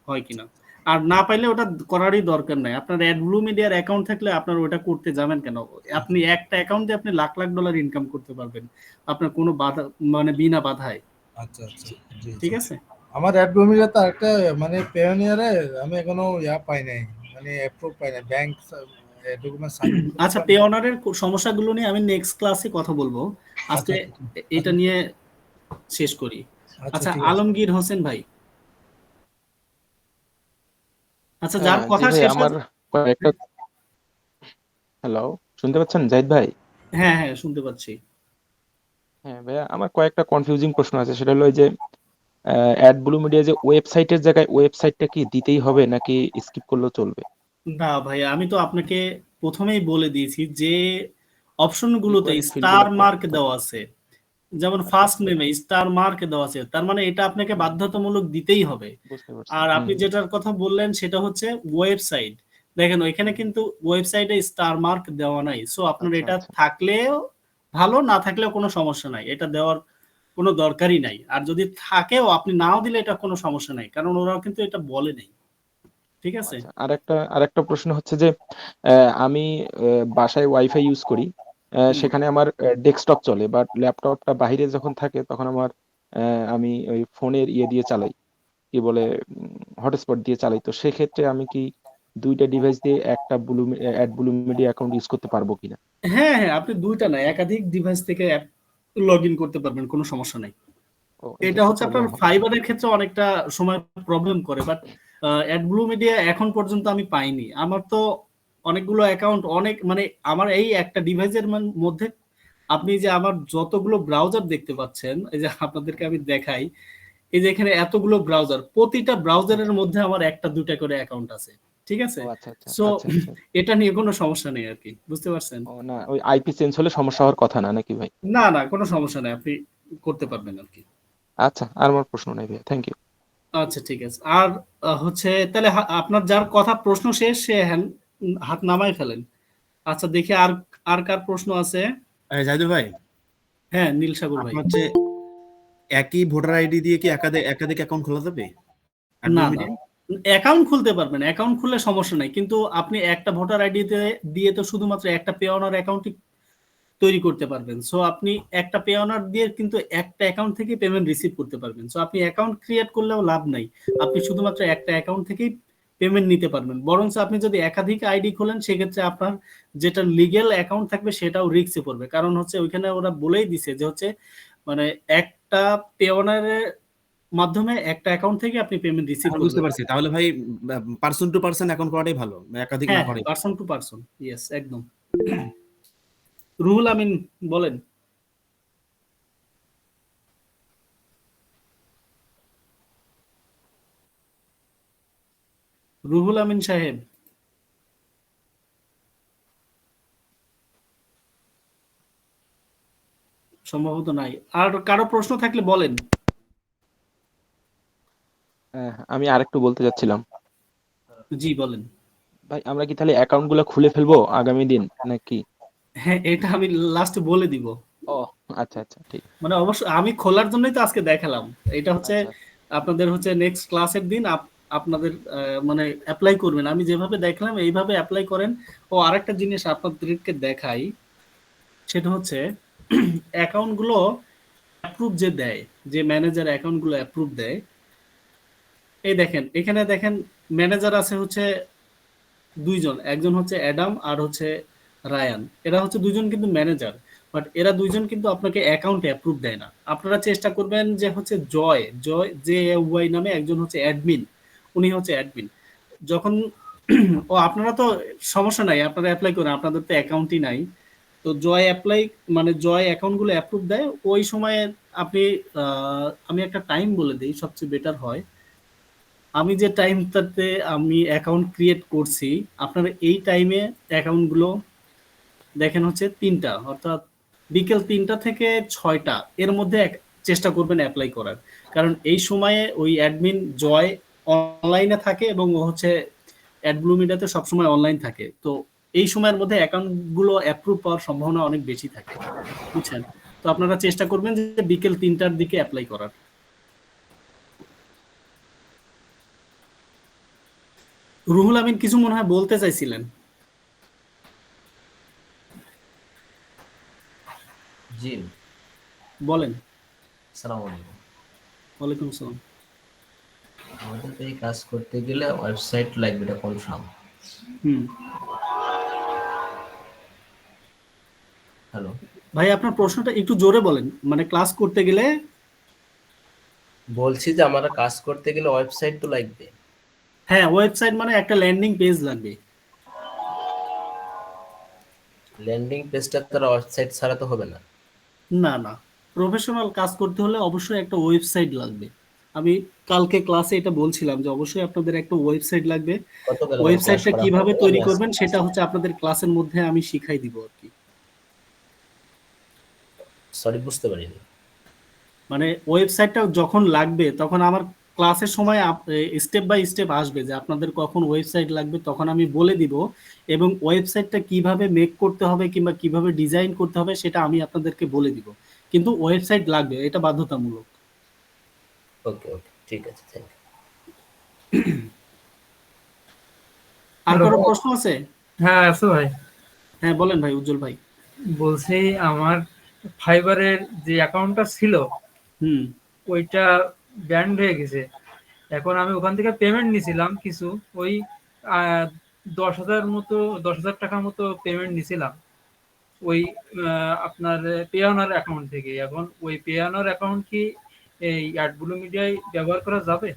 হয় কিনা। আর না পাইলে ওটা করারই দরকার নাই, আপনার অ্যাড ব্লু মিডিয়ার অ্যাকাউন্ট থাকলে আপনার ওটা করতে যাবেন কেন? আপনি একটা অ্যাকাউন্ট দিয়ে আপনি লাখ লাখ ডলার ইনকাম করতে পারবেন, আপনার কোনো বাধা, মানে বিনা বাধায়। আচ্ছা আচ্ছা, জি ঠিক জি। আছে। আমার অ্যাডমিনে তো একটা মানে পেওনিয়ারে আমি এখনো পাই নাই, মানে অ্যাপ্রুভ পাই নাই, ব্যাংক ডকুমেন্ট সাবমিট আচ্ছা, করেছিলাম। পে অনারের সমস্যাগুলো নিয়ে আমি নেক্সট ক্লাসে কথা বলবো, আজকে আচ্ছা এটা নিয়ে শেষ করি। আচ্ছা, আচ্ছা, ঠিক আছে। আলমগীর হোসেন ভাই। আচ্ছা, যার জি কথা ভাই, শেষ আমার হয়েছে। কয়েকটা, হ্যালো, শুনতে পাচ্ছেন জাহিদ ভাই? হ্যাঁ হ্যাঁ, শুনতে পাচ্ছি। হ্যাঁ ভাইয়া, আমার কয়েকটা কনফিউজিং প্রশ্ন আছে। সেটা হলো এই যে অ্যাড ব্লু মিডিয়া যে ওয়েবসাইটের জায়গায় ওয়েবসাইটটা কি দিতেই হবে নাকি স্কিপ করলেও চলবে? না ভাই, আমি তো আপনাকে প্রথমেই বলে দিয়েছি যে অপশনগুলোতে রিকোয়ার্ড স্টার ফিল্ডগুলো মার্ক কোনটা? দেওয়া আছে, যেমন আচ্ছা ফার্স্ট আচ্ছা, নেমে স্টার মার্ক দেওয়া আছে, তার মানে এটা আপনাকে হুম, বাধ্যতামূলক দিতেই হবে। বুঝতে পারছি। আর হুম আপনি হুম, যেটার কথা বললেন সেটা হচ্ছে ওয়েবসাইট, দেখেন ওইখানে হুম, কিন্তু ওয়েবসাইটে স্টার মার্ক দেওয়া নাই, সো আপনার আচ্ছা এটা আচ্ছা থাকলেও ভালো, না থাকলেও কোনো সমস্যা নাই, এটা দেওয়ার কোনো দরকারই নাই। আর যদি থাকেও আপনি নাও দিলে এটা কোনো সমস্যা নাই, কারণ ওরাও কিন্তু এটা বলে নাই। ঠিক আছে। আচ্ছা। আরেকটা প্রশ্ন হচ্ছে যে আমি বাসায় ওয়াইফাই ইউজ করি, হুম। সেখানে আমার ডেস্কটপ চলে, বাট ল্যাপটপটা বাইরে যখন থাকে তখন আমার আমি ওই ফোনের ইয়ে দিয়ে চালাই, কি বলে, হটস্পট দিয়ে চালাই। তো সেক্ষেত্রে আমি কি দুইটা ডিভাইস দিয়ে একটা add blue media account use করতে পারবো কিনা? হ্যাঁ হ্যাঁ, আপনি দুইটা না একাধিক ডিভাইস থেকে লগ ইন করতে পারবেন, কোনো সমস্যা নাই। ও, এটা হচ্ছে আপনার প্রবলেম হবে। ফাইবারের ক্ষেত্রে অনেকটা সময় প্রবলেম করে, বাট অ্যাডব্লু মিডিয়া এখন পর্যন্ত আমি পাইনি। আমার তো অনেকগুলো অ্যাকাউন্ট, অনেক মানে আমার এই একটা ডিভাইসের মধ্যে আপনি যে আমার যতগুলো ব্রাউজার দেখতে পাচ্ছেন, এই যে আপনাদেরকে আমি দেখাই, এই যে এখানে এতগুলো ব্রাউজার, প্রতিটা ব্রাউজারের মধ্যে আমার একটা দুটা করে অ্যাকাউন্ট আছে, ঠিক আছে? ও আচ্ছা আচ্ছা সো আচ্ছা আচ্ছা। এটা নিয়ে কোনো সমস্যা নেই আর কি, বুঝতে পারছেন? ও না, ওই আইপি চেঞ্জ হলে সমস্যা হওয়ার কথা না নাকি ভাই? না না, কোনো সমস্যা নেই, আপনি করতে পারবেন আর কি। আচ্ছা, আর আমার প্রশ্ন নাই ভাইয়া, থ্যাংক ইউ। আচ্ছা ঠিক আছে। আর হচ্ছে তাহলে আপনার যার কথা প্রশ্ন শেষ সে হাত নামায় ফেলেন। আচ্ছা দেখি আর আর কার প্রশ্ন আছে? জাহিদুল ভাই, হ্যাঁ নীল সাগর ভাই। আপনার হচ্ছে একই ভোটার আইডি দিয়ে কি একাধিক একাধিক অ্যাকাউন্ট খোলা যাবে? না না, অ্যাকাউন্ট খুলতে পারবেন, অ্যাকাউন্ট খুললে সমস্যা নাই, কিন্তু আপনি একটা ভোটার আইডি দিয়ে তো শুধুমাত্র একটা পে অনার অ্যাকাউন্টই তৈরি করতে পারবেন। সো আপনি একটা পে অনার দিয়ে কিন্তু একটা অ্যাকাউন্ট থেকে পেমেন্ট রিসিভ করতে পারবেন। সো আপনি অ্যাকাউন্ট ক্রিয়েট করলেও লাভ নাই, আপনি শুধুমাত্র একটা অ্যাকাউন্ট থেকেই পেমেন্ট নিতে পারবেন। বরং আপনি যদি একাধিক আইডি খোলেন সেক্ষেত্রে আপনার যেটা লিগ্যাল অ্যাকাউন্ট থাকবে সেটাও রিস্কে পড়বে, কারণ হচ্ছে ওইখানে ওরা বলেই দিছে যে হচ্ছে মানে একটা পে অনারের মাধ্যমে একটা অ্যাকাউন্ট থেকে আপনি পেমেন্ট রিসিভ আমি বুঝতে করবেন। পারছি। তাহলে ভাই পারসন টু পারসন অ্যাকাউন্ট করাটাই ভালো, একাধিক না হ্যাঁ, করাই। পারসন টু পারসন, ইয়েস একদম। রুহুল আমিন বলেন। রুহুল আমিন সাহেব, সম্ভবত নাই। আর কারো প্রশ্ন থাকলে বলেন। আমি আরেকটু বলতে চাচ্ছিলাম জি বলেন। ভাই, আমরা কি তাহলে অ্যাকাউন্ট গুলো খুলে ফেলবো আগামী দিন নাকি? হ্যাঁ, এটা আমি লাস্টে বলে দিব। ও আচ্ছা আচ্ছা, ঠিক। মানে অবশ্যই আমি খোলার জন্যই তো আজকে দেখালাম। এটা হচ্ছে আচ্ছা আপনাদের হচ্ছে নেক্সট ক্লাসের দিন আপনাদের মানে অ্যাপ্লাই করবেন, আমি যেভাবে দেখলাম এইভাবে অ্যাপ্লাই করেন। ও আরেকটা জিনিস আপনাদেরকে দেখাই, সেটা হচ্ছে অ্যাকাউন্টগুলো অ্যাপ্রুভ যে দেয়, যে ম্যানেজার অ্যাকাউন্টগুলো অ্যাপ্রুভ দেয়, এই দেখেন এখানে দেখেন ম্যানেজার আছে হচ্ছে দুইজন, একজন হচ্ছে অ্যাডাম আর হচ্ছে রায়ান। এরা হচ্ছে দুইজন কিন্তু ম্যানেজার, বাট এরা দুইজন কিন্তু আপনাকে অ্যাকাউন্ট অ্যাপ্রুভ দেয় না। আপনারা চেষ্টা করবেন যে হচ্ছে জয় জয় জে ওয়াই নামে একজন হচ্ছে অ্যাডমিন, উনি হচ্ছে অ্যাডমিন। যখন ও আপনারা তো সমস্যা নাই, আপনারা অ্যাপ্লাই করেন, আপনাদের তো অ্যাকাউন্টই নাই। তো জয় অ্যাপ্লাই মানে জয় অ্যাকাউন্টগুলো অ্যাপ্রুভ দেয় ওই সময়ে। আপনি আমি একটা টাইম বলে দিই, সবচেয়ে বেটার হয়। আমি যে টাইমটাতে আমি অ্যাকাউন্ট ক্রিয়েট করছি, আপনারা এই টাইমে অ্যাকাউন্টগুলো দেখেন হচ্ছে 3টা, অর্থাৎ বিকেল 3টা থেকে 6টা এর মধ্যে চেষ্টা করবেন অ্যাপ্লাই করার, কারণ এই সময়ে ওই অ্যাডমিন জয় অনলাইনে থাকে এবং ও হচ্ছে অ্যাডব্লু মিডিয়াতে সবসময় অনলাইন থাকে। তো এই সময়ের মধ্যে অ্যাকাউন্টগুলো অ্যাপ্রুভ পাওয়ার সম্ভাবনা অনেক বেশি থাকে, বুঝছেন? তো আপনারা চেষ্টা করবেন যে বিকেল 3টার দিকে অ্যাপ্লাই করার। রুহুল আমিন কিছু মনে হয় বলতে চাইছিলেন। জি, বলেন। আসসালামু আলাইকুম। ওয়ালাইকুম আসসালাম। আমাদের তো এই কাজ করতে গেলে ওয়েবসাইট লাগবে, এটা কনফার্ম। হুম, হ্যালো, ভাই আপনার প্রশ্নটা একটু জোরে বলেন, মানে ক্লাস করতে গেলে। বলছি যে আমরা কাজ করতে গেলে ওয়েবসাইট তো লাগবে। হ্যাঁ, ওয়েবসাইট মানে একটা ল্যান্ডিং পেজ লাগবে। ল্যান্ডিং পেজটা তারা ওয়েবসাইট ছাড়া তো হবে না। না না, প্রফেশনাল কাজ করতে হলে অবশ্যই একটা ওয়েবসাইট লাগবে। আমি কালকে ক্লাসে এটা বলছিলাম যে অবশ্যই আপনাদের একটা ওয়েবসাইট লাগবে। গতকাল আমার ক্লাস ওয়েবসাইটটা করা কিভাবে হয়নি, তৈরি আমি করবেন আজকে সেটা হচ্ছে আপনাদের ক্লাসের মধ্যে আমি শিখাই দিব আর কি। সরি বুঝতে পারিনি। মানে ওয়েবসাইটটা যখন লাগবে তখন আমার ক্লাসের সময় স্টেপ বাই স্টেপ আসবে যে আপনাদের কখন ওয়েবসাইট লাগবে, তখন আমি বলে দিব। এবং ওয়েবসাইটটা কিভাবে মেক করতে হবে কিংবা কিভাবে ডিজাইন করতে হবে সেটা আমি আপনাদেরকে বলে দিব, কিন্তু ওয়েবসাইট লাগবে, এটা বাধ্যতামূলক। ওকে ওকে, ঠিক আছে, থ্যাংক ইউ। আর কারো প্রশ্ন আছে? হ্যাঁ আছে ভাই। হ্যাঁ বলেন ভাই, উজ্জ্বল ভাই। বলছি আমার ফাইবারের যে অ্যাকাউন্টটা ছিল হুম ওইটা ব্যান্ড হয়ে গেছে। এখন আমি ওখান থেকে পেমেন্ট নিয়েছিলাম কিছু, ওই 10,000 টাকার মতো পেমেন্ট নিছিলাম ওই আপনার পেওনার অ্যাকাউন্ট থেকে। এখন ওই পেওনার অ্যাকাউন্ট কি এই অ্যাডব্লু মিডিয়ায় ব্যবহার করা যাবে?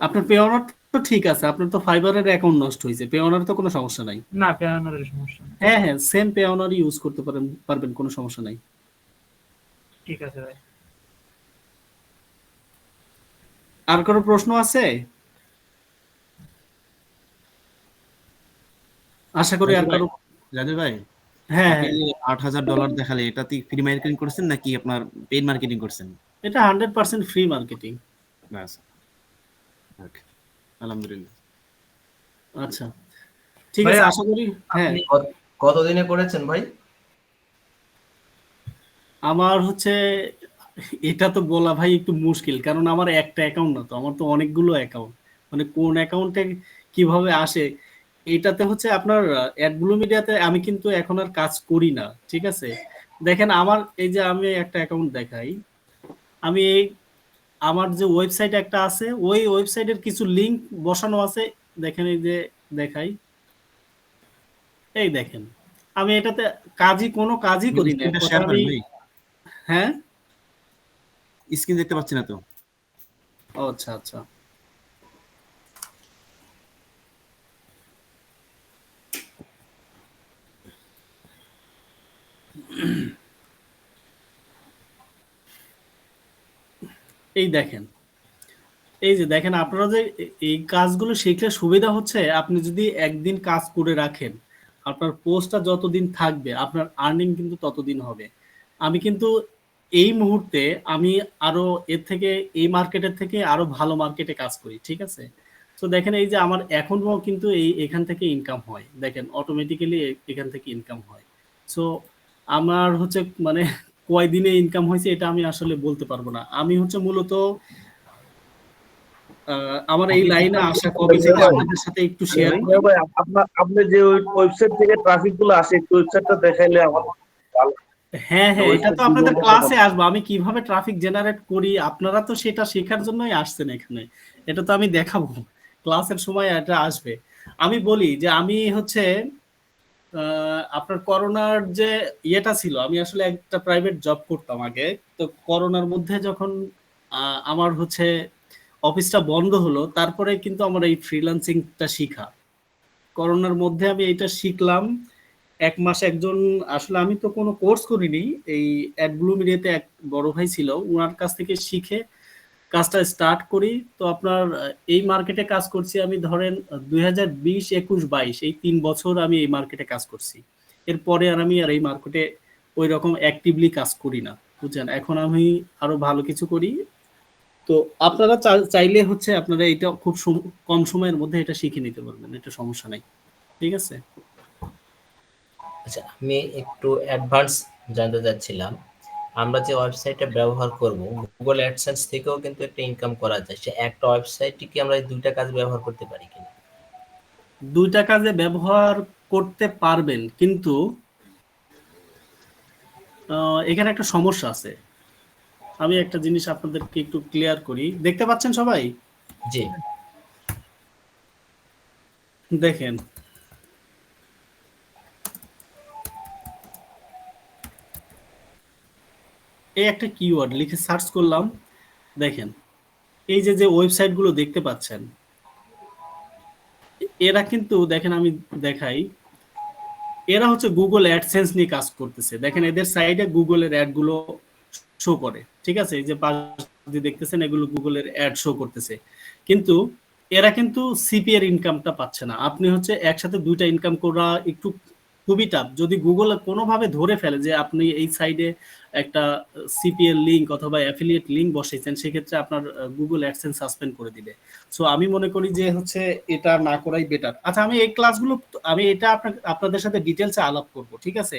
আপনার পে অনার তো ঠিক আছে, আপনার তো ফাইবারের অ্যাকাউন্ট নষ্ট হয়েছে, পে অনার তো কোনো সমস্যা নাই। না, পেওনারের সমস্যা নেই। হ্যাঁ হ্যাঁ, সেম পে অনারই ইউজ করতে পারবেন, কোনো সমস্যা নাই। ঠিক আছে ভাই। আর কোনো প্রশ্ন আছে? আশা করি আর কারো। জাদের ভাই, হ্যাঁ আপনি হ্যাঁ, যে $8,000 দেখালে এটা কি ফ্রি মার্কেটিং করছেন নাকি আপনার পেইড মার্কেটিং করছেন? এটা 100% ফ্রি মার্কেটিং। ব্যাস, ওকে, আলহামদুলিল্লাহ। আচ্ছা ঠিক ভাই, আছে, আশা করি। হ্যাঁ, আপনি কতদিনে করেছেন ভাই? আমার হচ্ছে এটা তো বলা ভাই একটু মুশকিল, কারণ আমার একটা অ্যাকাউন্ট না তো, আমার তো অনেকগুলো অ্যাকাউন্ট, মানে কোন অ্যাকাউন্টে কিভাবে আসে। এটাতে হচ্ছে আপনার অ্যাডব্লু মিডিয়াতে আমি কিন্তু এখন আর কাজ করি না, ঠিক আছে। দেখেন আমার এই যে আমি একটা অ্যাকাউন্ট দেখাই, আমি এই আমার যে ওয়েবসাইট একটা আছে, ওই ওয়েবসাইটের কিছু লিংক বসানো আছে। দেখেন এই যে দেখাই, এই দেখেন আমি এটাতে কোনো কাজই করি না, স্ক্রিনটা এক কথা শেয়ার আমি। করেন ভাই, হ্যাঁ, স্ক্রিন দেখতে পাচ্ছি না তো। ও আচ্ছা আচ্ছা, এই দেখেন, এই যে দেখেন আপনারা যে এই কাজগুলো শিখলে সুবিধা হচ্ছে, আপনি যদি একদিন কাজ করে রাখেন, আপনার পোস্টটা যতদিন থাকবে আপনার আর্নিং কিন্তু ততদিন হবে। আমি কিন্তু এই মুহূর্তে আমি আরো এর থেকে, এই মার্কেটের থেকে আরো ভালো মার্কেটে কাজ করি, ঠিক আছে। তো দেখেন এই যে আমার এখনো কিন্তু এখান থেকে ইনকাম হয়, দেখেন অটোমেটিক্যালি এখান থেকে ইনকাম হয়। সো আমার হচ্ছে মানে কয়দিনে ইনকাম হয়েছে এটা আমি আসলে বলতে পারবো না। আমি হচ্ছে মূলত আমার এই লাইনে আসা কবে থেকে আপনাদের সাথে একটু শেয়ার করি। ভাই, আপনি যে ওয়েবসাইট থেকে ট্রাফিক গুলো আসে, একটু ওয়েবসাইটটা দেখাইলে আমার ভালো। হ্যাঁ হ্যাঁ, এটা ওয়েবসাইট তো আপনাদের ক্লাসে আসবো, আমি কিভাবে ট্রাফিক জেনারেট করি, আপনারা তো সেটা শেখার জন্যই আসছেন এখানে। এটা তো আমি দেখাবো ক্লাসের সময়, এটা আসবে। আমি বলি যে আমি হচ্ছে আপনার করোনার যে ইয়েটা ছিল, আমি আসলে একটা প্রাইভেট জব করতাম আগে। তো করোনার মধ্যে যখন আমার হচ্ছে অফিসটা বন্ধ হলো, তারপরে কিন্তু আমার এই ফ্রিল্যান্সিংটা শিখা। করোনার মধ্যে আমি এটা শিখলাম 1 মাস। একজন, আসলে আমি তো কোনো কোর্স করিনি, এই অ্যাডব্লু মিডিয়াতে এক বড় ভাই ছিল, ওনার কাছ থেকে শিখে কাজটা স্টার্ট করি। তো আপনার এই মার্কেটে কাজ করছি আমি, ধরেন 2020, 21, 22 এই 3 বছর আমি এই মার্কেটে কাজ করছি। এরপরে আর আমি এই মার্কেটে ওই রকম অ্যাক্টিভলি কাজ করি না, বুঝছেন। এখন আমি আরো ভালো কিছু করি। তো আপনারা চাইলে হচ্ছে আপনারা এটা খুব কম সময়ের মধ্যে এটা শিখে নিতে পারবেন, এটা সমস্যা নাই, ঠিক আছে। আচ্ছা, আমি একটু অ্যাডভান্স জানতে চাচ্ছিলাম। আমরা যে ওয়েবসাইটটা ব্যবহার করব, গুগল অ্যাডসেন্স থেকেও কিন্তু একটা ইনকাম করা যায়। সে একটা ওয়েবসাইটে কি আমরা এই দুইটা কাজ ব্যবহার করতে পারি কিনা? 2টা কাজে ব্যবহার করতে পারবেন, কিন্তু এখানে একটা সমস্যা আছে। আমি একটা জিনিস আপনাদেরকে একটু ক্লিয়ার করি, দেখতে পাচ্ছেন সবাই? জি। দেখেন, এই একটা কিওয়ার্ড লিখে সার্চ করলাম, দেখেন এই যে যে ওয়েবসাইটগুলো দেখতে পাচ্ছেন, এরা কিন্তু দেখেন, আমি দেখাই, এরা হচ্ছে গুগল অ্যাডসেন্স নিয়ে কাজ করতেছে। দেখেন এদের সাইডে গুগলের অ্যাড গুলো শো করে, ঠিক আছে। এই যে পাশ দিয়ে দেখতেছেন, এগুলো গুগলের অ্যাড শো করতেছে, কিন্তু এরা কিন্তু সিপি এর ইনকামটা পাচ্ছে না। আপনি হচ্ছে একসাথে 2টা ইনকাম করা একটু খুবই টাফ। যদি গুগল কোনোভাবে ধরে ফেলে যে আপনি এই সাইডে একটা সিপি এর লিঙ্ক অথবা অ্যাফিলিয়েট লিঙ্ক বসাইছেন, সেক্ষেত্রে আপনার গুগল অ্যাডসেন্স সাসপেন্ড করে দিবে। সো আমি মনে করি যে হচ্ছে এটা না করাই বেটার। আচ্ছা, আমি এই ক্লাসগুলো, আমি এটা আপনাদের সাথে ডিটেলসে আলাপ করব, ঠিক আছে।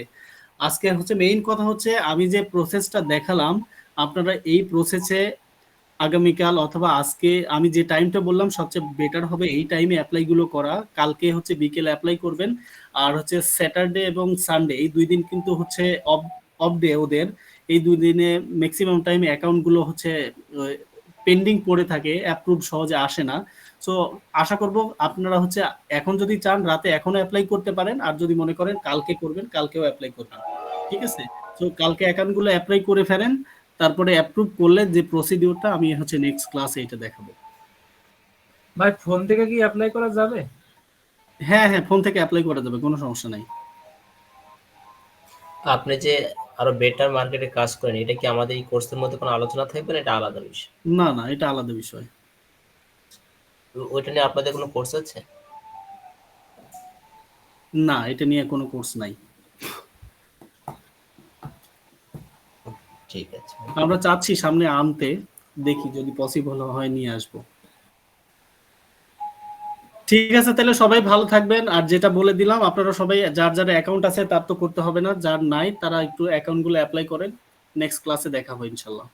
আজকে হচ্ছে মেইন কথা হচ্ছে আমি যে প্রসেসটা দেখালাম, আপনারা এই প্রসেসে আগামীকাল অথবা আজকে আমি যে টাইমটা বললাম সবচেয়ে বেটার হবে এই টাইমে অ্যাপ্লাইগুলো করা। কালকে হচ্ছে বিকেলে অ্যাপ্লাই করবেন। আর হচ্ছে স্যাটারডে এবং সানডে এই 2 দিন কিন্তু হচ্ছে অফ ডে ওদের। এই 2 দিনে ম্যাক্সিমাম টাইমে অ্যাকাউন্টগুলো হচ্ছে পেন্ডিং পড়ে থাকে, অ্যাপ্রুভ সহজে আসে না। সো আশা করব আপনারা হচ্ছে এখন যদি চান রাতে এখনো অ্যাপ্লাই করতে পারেন, আর যদি মনে করেন কালকে করবেন কালকেও অ্যাপ্লাই করবেন, ঠিক আছে? তো কালকে অ্যাকাউন্টগুলো অ্যাপ্লাই করে ফেলেন, তারপরে অ্যাপ্রুভ করলে যে প্রসিডিউরটা আমি হচ্ছে নেক্সট ক্লাসে এটা দেখাবো। ভাই ফোন থেকে কি অ্যাপ্লাই করা যাবে? হ্যাঁ হ্যাঁ, ফোন থেকে অ্যাপ্লাই করা যাবে, কোনো সমস্যা নাই। আপনি যে আরো বেটার মার্কেটে কাজ করেন, এটা কি আমাদের এই কোর্সের মধ্যে কোনো আলোচনা থাকবে না এটা আলাদা বিষয়? না না, এটা আলাদা বিষয়। ওইটা নিয়ে আপনাদের কোনো কোর্স আছে? না, এটা নিয়ে কোনো কোর্স নাই। ঠিক আছে, আমরা চাচ্ছি সামনে আনতে, দেখি যদি পসিবল হয় নিয়ে আসবো। ঠিক আছে, তাহলে সবাই ভালো থাকবেন। আর যেটা বলে দিলাম, আপনারা সবাই যার যার অ্যাকাউন্ট আছে তার তো করতে হবে না, যার নাই তারা একটু অ্যাকাউন্টগুলো অ্যাপ্লাই করেন। নেক্সট ক্লাসে দেখা হবে ইনশাল্লাহ।